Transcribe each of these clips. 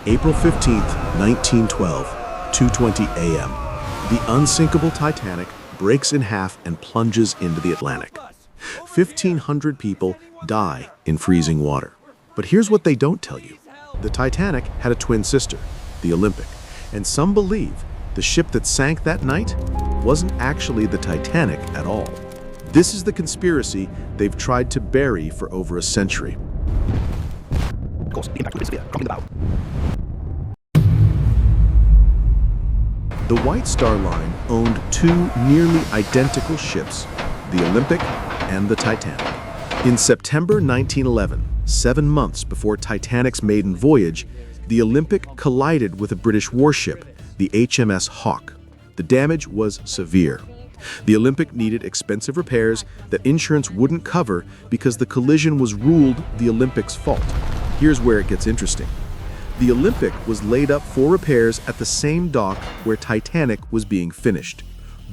April 15th, 1912, 2:20 a.m. The unsinkable Titanic breaks in half and plunges into the Atlantic. 1,500 people die in freezing water. But here's what they don't tell you. The Titanic had a twin sister, the Olympic, and some believe the ship that sank that night wasn't actually the Titanic at all. This is the conspiracy they've tried to bury for over a century. The White Star Line owned two nearly identical ships, the Olympic and the Titanic. In September 1911, 7 months before Titanic's maiden voyage, the Olympic collided with a British warship, the HMS Hawke. The damage was severe. The Olympic needed expensive repairs that insurance wouldn't cover because the collision was ruled the Olympic's fault. Here's where it gets interesting. The Olympic was laid up for repairs at the same dock where Titanic was being finished.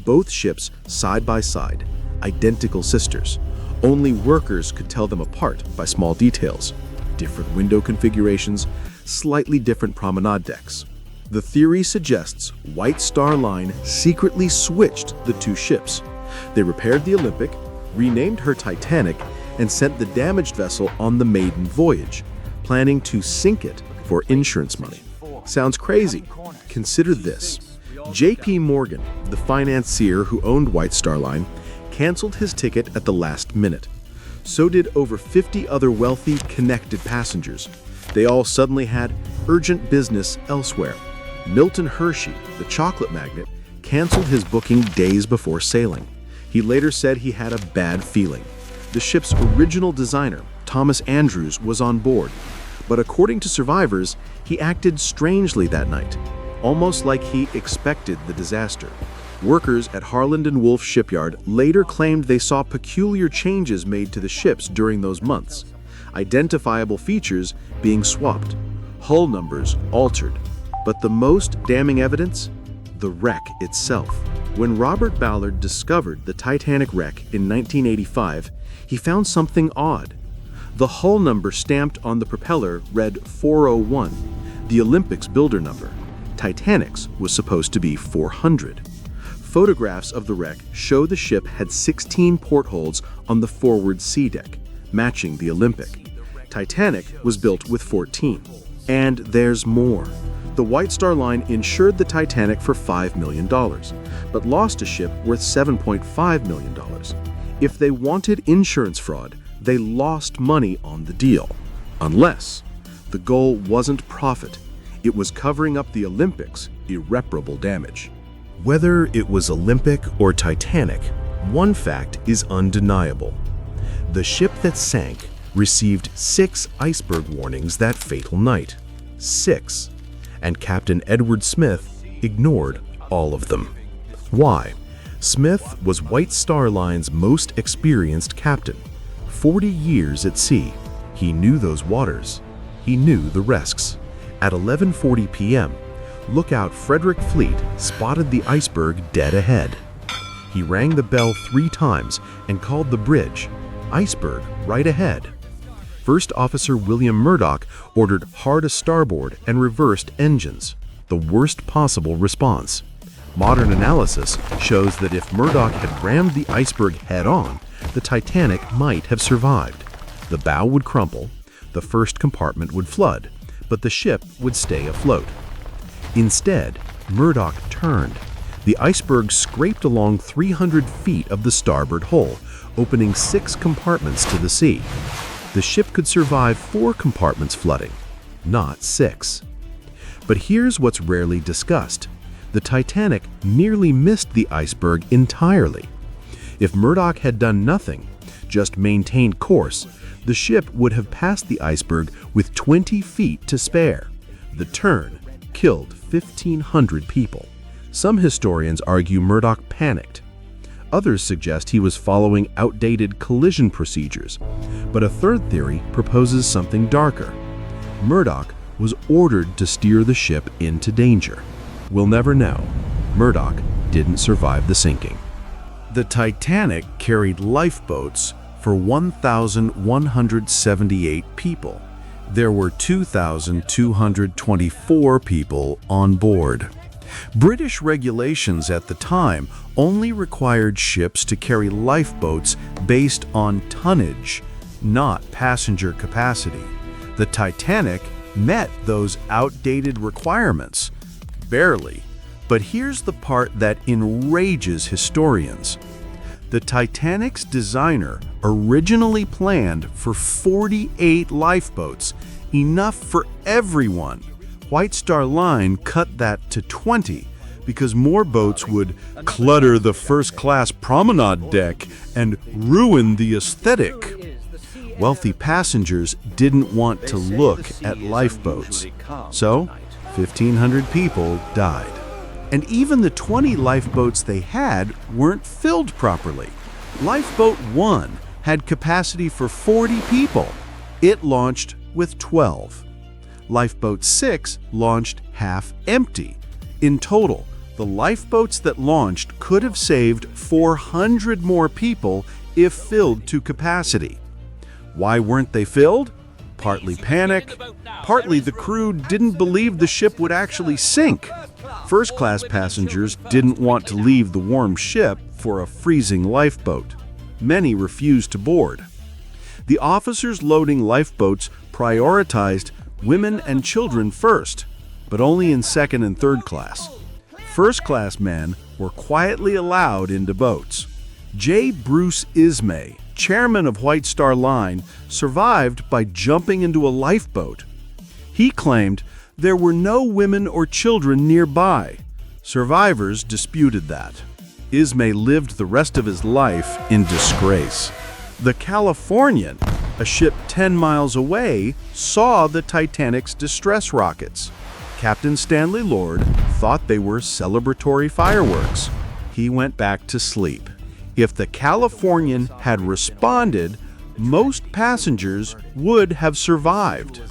Both ships side by side, identical sisters. Only workers could tell them apart by small details. Different window configurations, slightly different promenade decks. The theory suggests White Star Line secretly switched the two ships. They repaired the Olympic, renamed her Titanic, and sent the damaged vessel on the maiden voyage, planning to sink it for insurance money. Sounds crazy. Consider this. J.P. Morgan, the financier who owned White Star Line, canceled his ticket at the last minute. So did over 50 other wealthy, connected passengers. They all suddenly had urgent business elsewhere. Milton Hershey, the chocolate magnate, canceled his booking days before sailing. He later said he had a bad feeling. The ship's original designer, Thomas Andrews, was on board. But according to survivors, he acted strangely that night, almost like he expected the disaster. Workers at Harland and Wolff shipyard later claimed they saw peculiar changes made to the ships during those months. Identifiable features being swapped, hull numbers altered. But the most damning evidence? The wreck itself. When Robert Ballard discovered the Titanic wreck in 1985, he found something odd. The hull number stamped on the propeller read 401, the Olympic's builder number. Titanic's was supposed to be 400. Photographs of the wreck show the ship had 16 portholes on the forward sea deck, matching the Olympic. Titanic was built with 14. And there's more. The White Star Line insured the Titanic for $5 million, but lost a ship worth $7.5 million. If they wanted insurance fraud, they lost money on the deal. Unless the goal wasn't profit, it was covering up the Olympic's irreparable damage. Whether it was Olympic or Titanic, one fact is undeniable. The ship that sank received 6 iceberg warnings that fatal night. 6. And Captain Edward Smith ignored all of them. Why? Smith was White Star Line's most experienced captain. 40 years at sea. He knew those waters. He knew the risks. At 11:40 p.m., lookout Frederick Fleet spotted the iceberg dead ahead. He rang the bell 3 times and called the bridge, "Iceberg right ahead." First Officer William Murdoch ordered hard a starboard and reversed engines, the worst possible response. Modern analysis shows that if Murdoch had rammed the iceberg head-on, the Titanic might have survived. The bow would crumple, the first compartment would flood, but the ship would stay afloat. Instead, Murdoch turned. The iceberg scraped along 300 feet of the starboard hull, opening 6 compartments to the sea. The ship could survive 4 compartments flooding, not 6. But here's what's rarely discussed. The Titanic nearly missed the iceberg entirely. If Murdoch had done nothing, just maintained course, the ship would have passed the iceberg with 20 feet to spare. The turn killed 1,500 people. Some historians argue Murdoch panicked. Others suggest he was following outdated collision procedures. But a third theory proposes something darker. Murdoch was ordered to steer the ship into danger. We'll never know. Murdoch didn't survive the sinking. The Titanic carried lifeboats for 1,178 people. There were 2,224 people on board. British regulations at the time only required ships to carry lifeboats based on tonnage, not passenger capacity. The Titanic met those outdated requirements. Barely. But here's the part that enrages historians. The Titanic's designer originally planned for 48 lifeboats, enough for everyone. White Star Line cut that to 20 because more boats would clutter the first-class promenade deck and ruin the aesthetic. Wealthy passengers didn't want to look at lifeboats, so 1,500 people died. And even the 20 lifeboats they had weren't filled properly. Lifeboat 1 had capacity for 40 people. It launched with 12. Lifeboat 6 launched half empty. In total, the lifeboats that launched could have saved 400 more people if filled to capacity. Why weren't they filled? Partly panic, partly the crew didn't believe the ship would actually sink. First-class passengers didn't want to leave the warm ship for a freezing lifeboat. Many refused to board. The officers loading lifeboats prioritized women and children first, but only in second and third class. First-class men were quietly allowed into boats. J. Bruce Ismay, chairman of White Star Line, survived by jumping into a lifeboat. He claimed there were no women or children nearby. Survivors disputed that. Ismay lived the rest of his life in disgrace. The Californian, a ship 10 miles away, saw the Titanic's distress rockets. Captain Stanley Lord thought they were celebratory fireworks. He went back to sleep. If the Californian had responded, most passengers would have survived.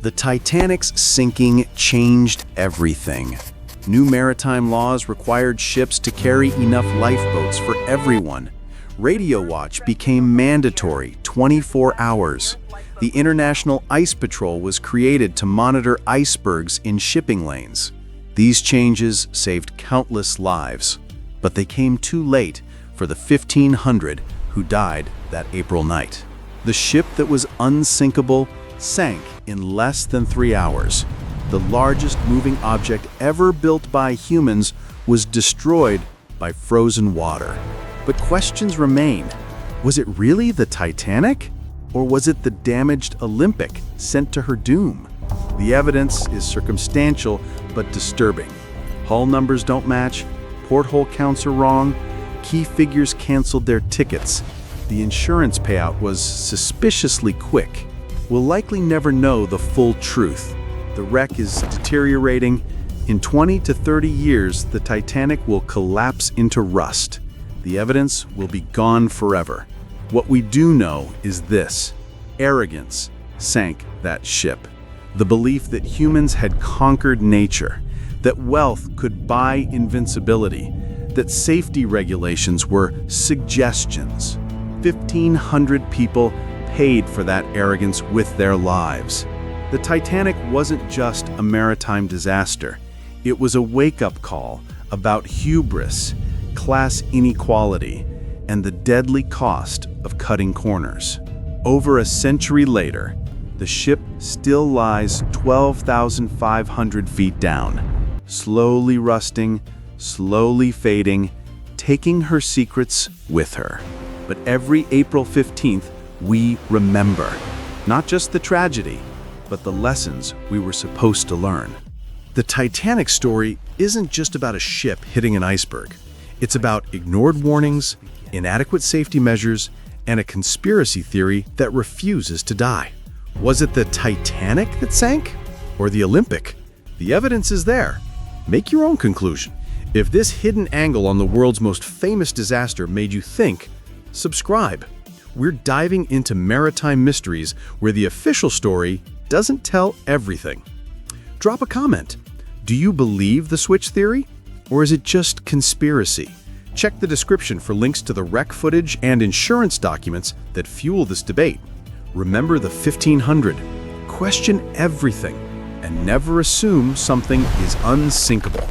The Titanic's sinking changed everything. New maritime laws required ships to carry enough lifeboats for everyone. Radio watch became mandatory 24 hours. The International Ice Patrol was created to monitor icebergs in shipping lanes. These changes saved countless lives, but they came too late for the 1,500 who died that April night. The ship that was unsinkable sank in less than 3 hours. The largest moving object ever built by humans was destroyed by frozen water. But questions remain. Was it really the Titanic? Or was it the damaged Olympic sent to her doom? The evidence is circumstantial but disturbing. Hull numbers don't match, porthole counts are wrong, key figures canceled their tickets. The insurance payout was suspiciously quick. We'll likely never know the full truth. The wreck is deteriorating. In 20 to 30 years, the Titanic will collapse into rust. The evidence will be gone forever. What we do know is this: arrogance sank that ship. The belief that humans had conquered nature, that wealth could buy invincibility, that safety regulations were suggestions. 1,500 people paid for that arrogance with their lives. The Titanic wasn't just a maritime disaster. It was a wake-up call about hubris, class inequality, and the deadly cost of cutting corners. Over a century later, the ship still lies 12,500 feet down, slowly rusting, slowly fading, taking her secrets with her. But every April 15th, we remember, not just the tragedy, but the lessons we were supposed to learn. The Titanic story isn't just about a ship hitting an iceberg. It's about ignored warnings, inadequate safety measures, and a conspiracy theory that refuses to die. Was it the Titanic that sank? Or the Olympic? The evidence is there. Make your own conclusion. If this hidden angle on the world's most famous disaster made you think, subscribe. We're diving into maritime mysteries where the official story doesn't tell everything. Drop a comment. Do you believe the switch theory? Or is it just conspiracy? Check the description for links to the wreck footage and insurance documents that fuel this debate. Remember the 1,500. question everything and never assume something is unsinkable.